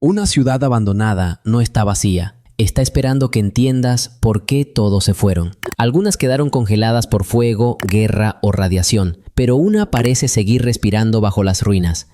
Una ciudad abandonada no está vacía. Está esperando que entiendas por qué todos se fueron. Algunas quedaron congeladas por fuego, guerra o radiación, pero una parece seguir respirando bajo las ruinas.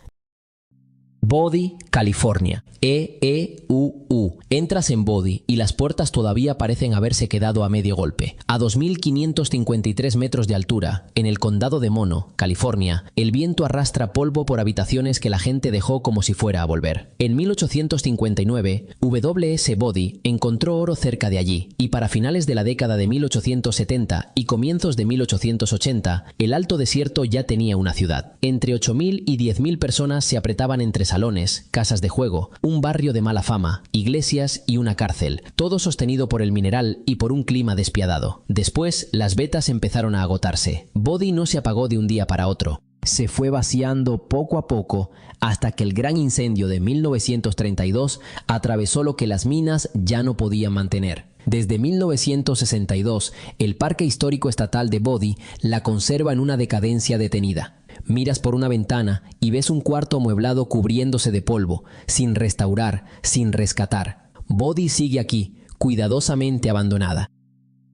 Bodie, California. EEUU. Entras en Bodie y las puertas todavía parecen haberse quedado a medio golpe. A 2.553 metros de altura, en el condado de Mono, California, el viento arrastra polvo por habitaciones que la gente dejó como si fuera a volver. En 1859, W.S. Bodie encontró oro cerca de allí, y para finales de la década de 1870 y comienzos de 1880, el Alto Desierto ya tenía una ciudad. Entre 8.000 y 10.000 personas se apretaban entre salones, casas de juego, un barrio de mala fama, iglesias y una cárcel, todo sostenido por el mineral y por un clima despiadado. Después, las vetas empezaron a agotarse. Bodie no se apagó de un día para otro. Se fue vaciando poco a poco hasta que el gran incendio de 1932 atravesó lo que las minas ya no podían mantener. Desde 1962, el Parque Histórico Estatal de Bodie la conserva en una decadencia detenida. Miras por una ventana y ves un cuarto amueblado cubriéndose de polvo, sin restaurar, sin rescatar. Bodie sigue aquí, cuidadosamente abandonada.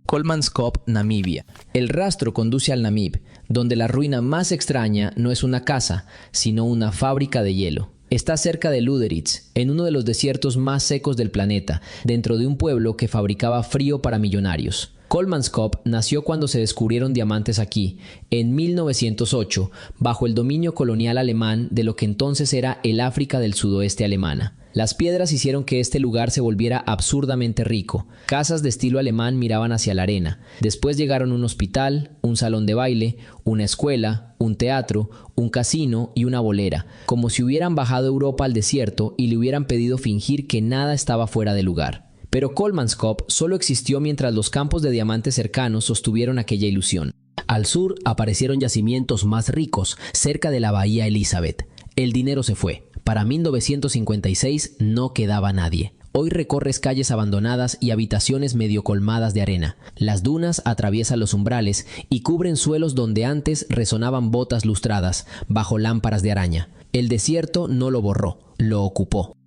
Kolmanskop, Namibia. El rastro conduce al Namib, donde la ruina más extraña no es una casa, sino una fábrica de hielo. Está cerca de Lüderitz, en uno de los desiertos más secos del planeta, dentro de un pueblo que fabricaba frío para millonarios. Kolmanskop nació cuando se descubrieron diamantes aquí, en 1908, bajo el dominio colonial alemán de lo que entonces era el África del sudoeste alemana. Las piedras hicieron que este lugar se volviera absurdamente rico. Casas de estilo alemán miraban hacia la arena. Después llegaron un hospital, un salón de baile, una escuela, un teatro, un casino y una bolera, como si hubieran bajado Europa al desierto y le hubieran pedido fingir que nada estaba fuera de lugar. Pero Kolmanskop solo existió mientras los campos de diamantes cercanos sostuvieron aquella ilusión. Al sur aparecieron yacimientos más ricos, cerca de la bahía Elizabeth. El dinero se fue. Para 1956 no quedaba nadie. Hoy recorres calles abandonadas y habitaciones medio colmadas de arena. Las dunas atraviesan los umbrales y cubren suelos donde antes resonaban botas lustradas, bajo lámparas de araña. El desierto no lo borró, lo ocupó.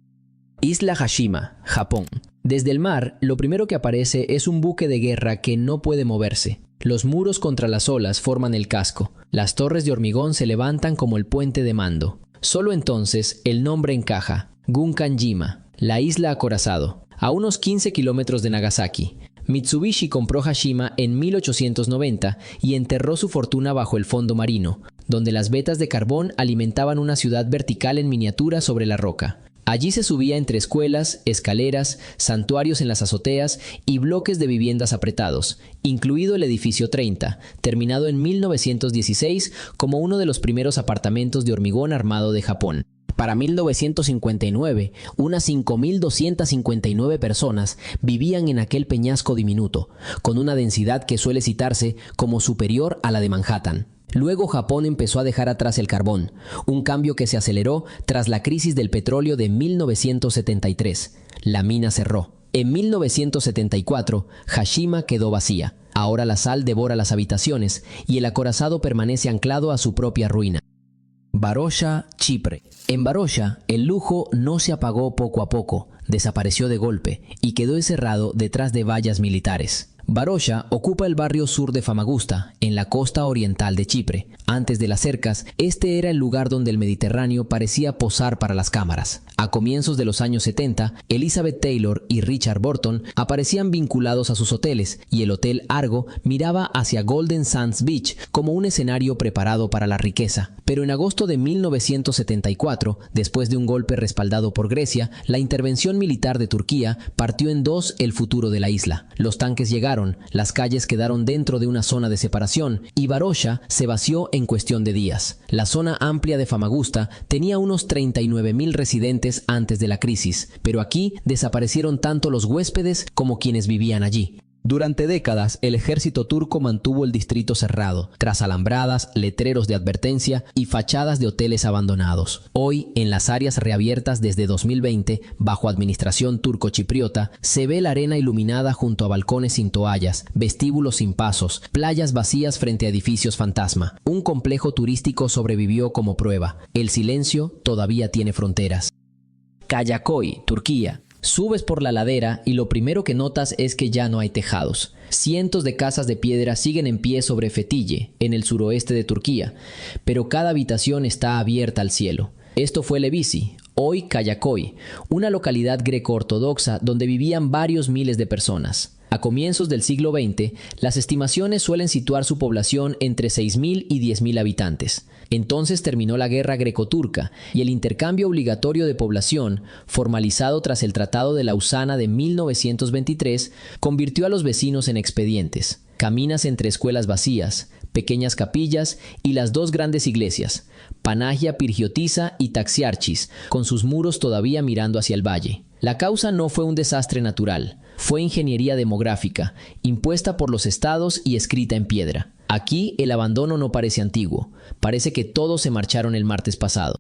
Isla Hashima, Japón. Desde el mar, lo primero que aparece es un buque de guerra que no puede moverse. Los muros contra las olas forman el casco. Las torres de hormigón se levantan como el puente de mando. Solo entonces el nombre encaja: Gunkanjima, la isla acorazado, a unos 15 kilómetros de Nagasaki. Mitsubishi compró Hashima en 1890 y enterró su fortuna bajo el fondo marino, donde las vetas de carbón alimentaban una ciudad vertical en miniatura sobre la roca. Allí se subía entre escuelas, escaleras, santuarios en las azoteas y bloques de viviendas apretados, incluido el edificio 30, terminado en 1916 como uno de los primeros apartamentos de hormigón armado de Japón. Para 1959, unas 5.259 personas vivían en aquel peñasco diminuto, con una densidad que suele citarse como superior a la de Manhattan. Luego Japón empezó a dejar atrás el carbón, un cambio que se aceleró tras la crisis del petróleo de 1973. La mina cerró. En 1974, Hashima quedó vacía. Ahora la sal devora las habitaciones y el acorazado permanece anclado a su propia ruina. Varosha, Chipre. En Varosha, el lujo no se apagó poco a poco, desapareció de golpe y quedó encerrado detrás de vallas militares. Varosha ocupa el barrio sur de Famagusta, en la costa oriental de Chipre. Antes de las cercas, este era el lugar donde el Mediterráneo parecía posar para las cámaras. A comienzos de los años 70, Elizabeth Taylor y Richard Burton aparecían vinculados a sus hoteles, y el Hotel Argo miraba hacia Golden Sands Beach como un escenario preparado para la riqueza. Pero en agosto de 1974, después de un golpe respaldado por Grecia, la intervención militar de Turquía partió en dos el futuro de la isla. Los tanques llegaron, las calles quedaron dentro de una zona de separación y Varosha se vació en cuestión de días. La zona amplia de Famagusta tenía unos 39.000 residentes antes de la crisis, pero aquí desaparecieron tanto los huéspedes como quienes vivían allí. Durante décadas, el ejército turco mantuvo el distrito cerrado, tras alambradas, letreros de advertencia y fachadas de hoteles abandonados. Hoy, en las áreas reabiertas desde 2020, bajo administración turco-chipriota, se ve la arena iluminada junto a balcones sin toallas, vestíbulos sin pasos, playas vacías frente a edificios fantasma. Un complejo turístico sobrevivió como prueba. El silencio todavía tiene fronteras. Kayaköy, Turquía. Subes por la ladera y lo primero que notas es que ya no hay tejados. Cientos de casas de piedra siguen en pie sobre Fethiye, en el suroeste de Turquía, pero cada habitación está abierta al cielo. Esto fue Levisi, hoy Kayaköy, una localidad greco-ortodoxa donde vivían varios miles de personas. A comienzos del siglo XX, las estimaciones suelen situar su población entre 6.000 y 10.000 habitantes. Entonces terminó la guerra greco-turca y el intercambio obligatorio de población, formalizado tras el Tratado de Lausana de 1923, convirtió a los vecinos en expedientes. Caminas entre escuelas vacías, pequeñas capillas y las dos grandes iglesias, Panagia Pirgiotisa y Taxiarchis, con sus muros todavía mirando hacia el valle. La causa no fue un desastre natural, fue ingeniería demográfica, impuesta por los estados y escrita en piedra. Aquí el abandono no parece antiguo, parece que todos se marcharon el martes pasado.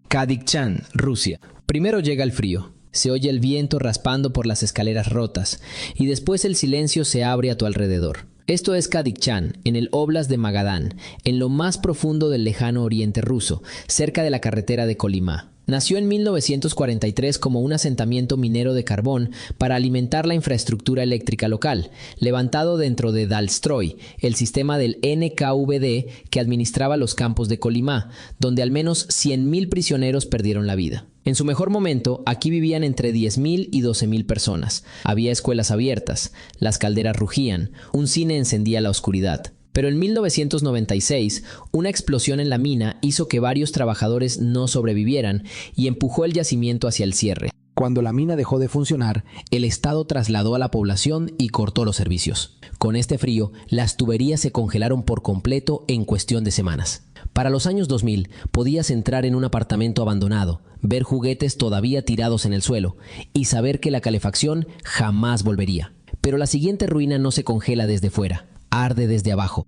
Kadikchan, Rusia. Primero llega el frío. Se oye el viento raspando por las escaleras rotas y después el silencio se abre a tu alrededor. Esto es Kadikchan, en el Óblast de Magadán, en lo más profundo del lejano oriente ruso, cerca de la carretera de Kolimá. Nació en 1943 como un asentamiento minero de carbón para alimentar la infraestructura eléctrica local, levantado dentro de Dalstroy, el sistema del NKVD que administraba los campos de Kolimá, donde al menos 100.000 prisioneros perdieron la vida. En su mejor momento, aquí vivían entre 10.000 y 12.000 personas. Había escuelas abiertas, las calderas rugían, un cine encendía la oscuridad. Pero en 1996, una explosión en la mina hizo que varios trabajadores no sobrevivieran y empujó el yacimiento hacia el cierre. Cuando la mina dejó de funcionar, el Estado trasladó a la población y cortó los servicios. Con este frío, las tuberías se congelaron por completo en cuestión de semanas. Para los años 2000, podías entrar en un apartamento abandonado, ver juguetes todavía tirados en el suelo y saber que la calefacción jamás volvería. Pero la siguiente ruina no se congela desde fuera. Arde desde abajo.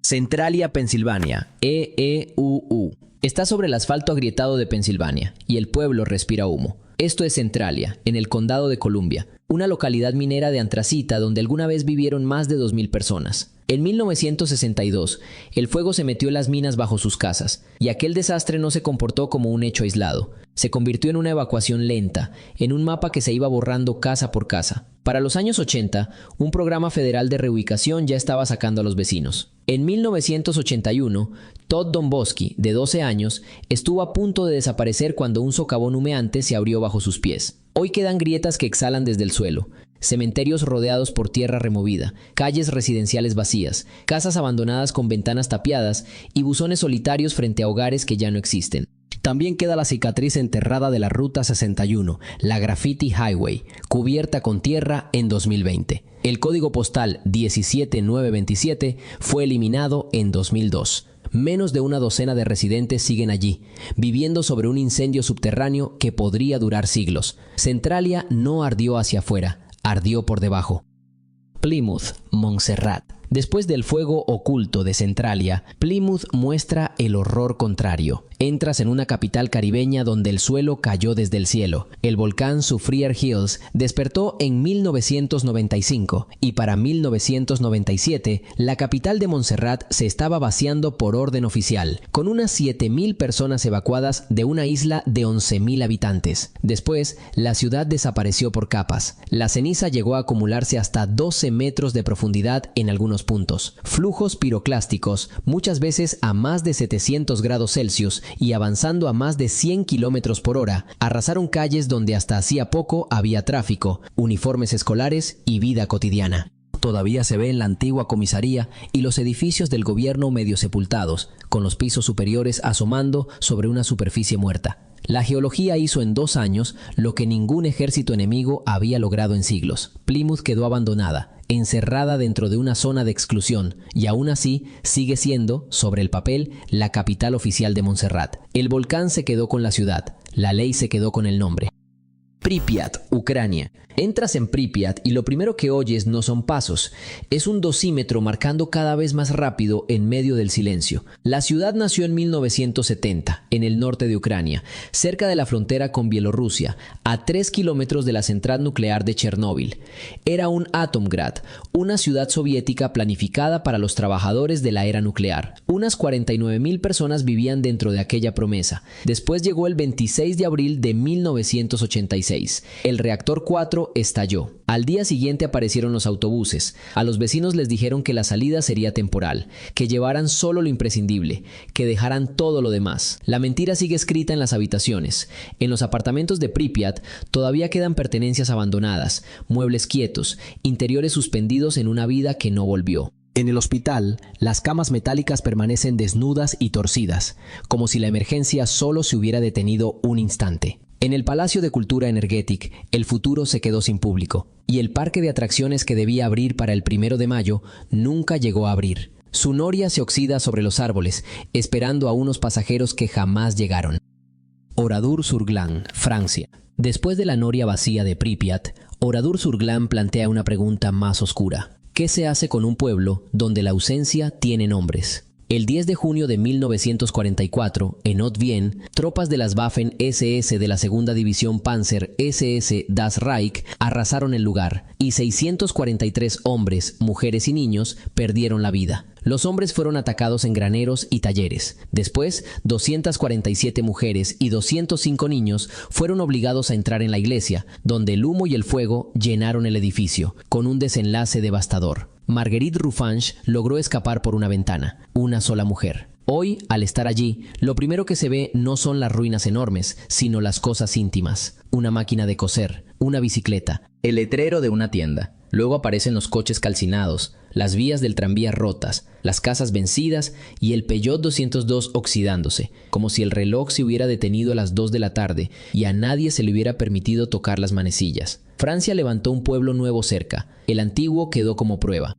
Centralia, Pensilvania, EEUU. Está sobre el asfalto agrietado de Pensilvania y el pueblo respira humo. Esto es Centralia, en el condado de Columbia, una localidad minera de antracita donde alguna vez vivieron más de 2.000 personas. En 1962, el fuego se metió en las minas bajo sus casas, y aquel desastre no se comportó como un hecho aislado. Se convirtió en una evacuación lenta, en un mapa que se iba borrando casa por casa. Para los años 80, un programa federal de reubicación ya estaba sacando a los vecinos. En 1981, Todd Domboski, de 12 años, estuvo a punto de desaparecer cuando un socavón humeante se abrió bajo sus pies. Hoy quedan grietas que exhalan desde el suelo, cementerios rodeados por tierra removida, calles residenciales vacías, casas abandonadas con ventanas tapiadas y buzones solitarios frente a hogares que ya no existen. También queda la cicatriz enterrada de la Ruta 61, la Graffiti Highway, cubierta con tierra en 2020. El código postal 17927 fue eliminado en 2002. Menos de una docena de residentes siguen allí, viviendo sobre un incendio subterráneo que podría durar siglos. Centralia no ardió hacia afuera, ardió por debajo. Plymouth, Montserrat. Después del fuego oculto de Centralia, Plymouth muestra el horror contrario. Entras en una capital caribeña donde el suelo cayó desde el cielo. El volcán Soufriere Hills despertó en 1995 y para 1997 la capital de Montserrat se estaba vaciando por orden oficial, con unas 7.000 personas evacuadas de una isla de 11.000 habitantes. Después, la ciudad desapareció por capas. La ceniza llegó a acumularse hasta 12 metros de profundidad en algunos puntos. Flujos piroclásticos, muchas veces a más de 700 grados Celsius y avanzando a más de 100 kilómetros por hora, arrasaron calles donde hasta hacía poco había tráfico, uniformes escolares y vida cotidiana. Todavía se ve en la antigua comisaría y los edificios del gobierno medio sepultados, con los pisos superiores asomando sobre una superficie muerta. La geología hizo en 2 años lo que ningún ejército enemigo había logrado en siglos. Plymouth quedó abandonada, encerrada dentro de una zona de exclusión, y aún así sigue siendo, sobre el papel, la capital oficial de Montserrat. El volcán se quedó con la ciudad, la ley se quedó con el nombre. Pripyat, Ucrania. Entras en Pripyat y lo primero que oyes no son pasos, es un dosímetro marcando cada vez más rápido en medio del silencio. La ciudad nació en 1970, en el norte de Ucrania, cerca de la frontera con Bielorrusia, a 3 kilómetros de la central nuclear de Chernóbil. Era un Atomgrad, una ciudad soviética planificada para los trabajadores de la era nuclear. Unas 49.000 personas vivían dentro de aquella promesa. Después llegó el 26 de abril de 1986. El reactor 4 estalló. Al día siguiente aparecieron los autobuses. A los vecinos les dijeron que la salida sería temporal, que llevaran solo lo imprescindible, que dejaran todo lo demás. La mentira sigue escrita en las habitaciones. En los apartamentos de Pripyat todavía quedan pertenencias abandonadas, muebles quietos, interiores suspendidos en una vida que no volvió. En el hospital, las camas metálicas permanecen desnudas y torcidas, como si la emergencia solo se hubiera detenido un instante. En el Palacio de Cultura Energetic, el futuro se quedó sin público, y el parque de atracciones que debía abrir para el 1 de mayo nunca llegó a abrir. Su noria se oxida sobre los árboles, esperando a unos pasajeros que jamás llegaron. Oradour-sur-Glane, Francia. Después de la noria vacía de Pripyat, Oradour-sur-Glane plantea una pregunta más oscura. ¿Qué se hace con un pueblo donde la ausencia tiene nombres? El 10 de junio de 1944, en Haute-Vienne, tropas de las Waffen-SS de la segunda división Panzer SS Das Reich arrasaron el lugar y 643 hombres, mujeres y niños perdieron la vida. Los hombres fueron atacados en graneros y talleres. Después, 247 mujeres y 205 niños fueron obligados a entrar en la iglesia, donde el humo y el fuego llenaron el edificio, con un desenlace devastador. Marguerite Ruffage logró escapar por una ventana, una sola mujer. Hoy, al estar allí, lo primero que se ve no son las ruinas enormes, sino las cosas íntimas. Una máquina de coser, una bicicleta, el letrero de una tienda. Luego aparecen los coches calcinados, las vías del tranvía rotas, las casas vencidas y el Peugeot 202 oxidándose, como si el reloj se hubiera detenido a las 2 de la tarde y a nadie se le hubiera permitido tocar las manecillas. Francia levantó un pueblo nuevo cerca, el antiguo quedó como prueba.